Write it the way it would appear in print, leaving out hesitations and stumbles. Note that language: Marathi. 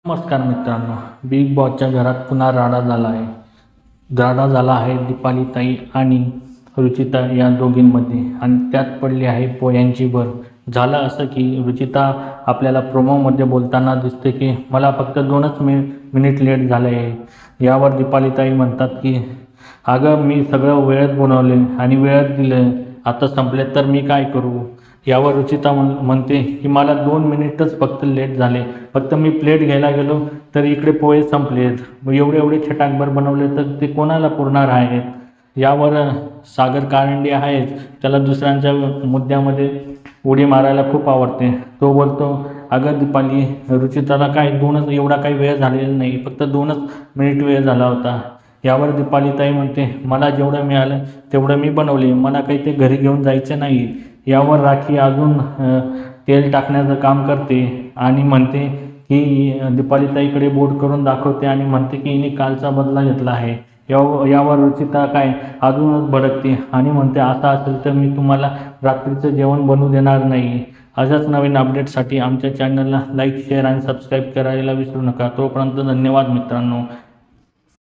नमस्कार मित्रांनो, बिग बॉसच्या घरात पुन्हा राडा झाला आहे. राडा झाला आहे दीपालीताई आणि रुचिता या दोघींमध्ये आणि त्यात पडली आहे पोयांची भर. झालं असं की रुचिता आपल्याला प्रोमोमध्ये बोलताना दिसते की मला फक्त 2च मिनिट लेट झाले आहे. यावर दीपालीताई म्हणतात की अगं मी सगळं वेळेत बनवले आणि वेळेत दिलं, आता संपले तर मी काय करू. यावर रुचिता म्हणते की मला 2 मिनिटच फक्त लेट झाले, फक्त मी प्लेट घ्यायला गेलो तर इकडे पोहे संपलेत. मग एवढे एवढे छटाकभर बनवले तर ते कोणाला पुरणार आहेत. यावर सागर कारंडे आहेच, त्याला दुसऱ्यांच्या मुद्द्यामध्ये उडी मारायला खूप आवडते. तो बोलतो अगं दीपाली, रुचिताला काय एवढा काही वेळ झालेला नाही, फक्त 2च मिनिट वेळ झाला होता. यावर दीपालीताई म्हणते मला जेवढं मिळालं तेवढं मी बनवले, मला काही ते घरी घेऊन जायचं नाही. यावर राखी अजून तेल टाकण्याचं काम करते आणि म्हणते की दीपालीताईकडे बोट करून दाखवते आणि म्हणते की हिने कालचा बदला घेतला आहे. यावर रुचिता काय अजूनच भडकते आणि म्हणते असं असेल तर मी तुम्हाला रात्रीचं जेवण बनवू देणार नाही. अशाच नवीन अपडेटसाठी आमच्या चॅनलला लाईक, शेअर आणि सबस्क्राईब करायला विसरू नका. तोपर्यंत धन्यवाद मित्रांनो.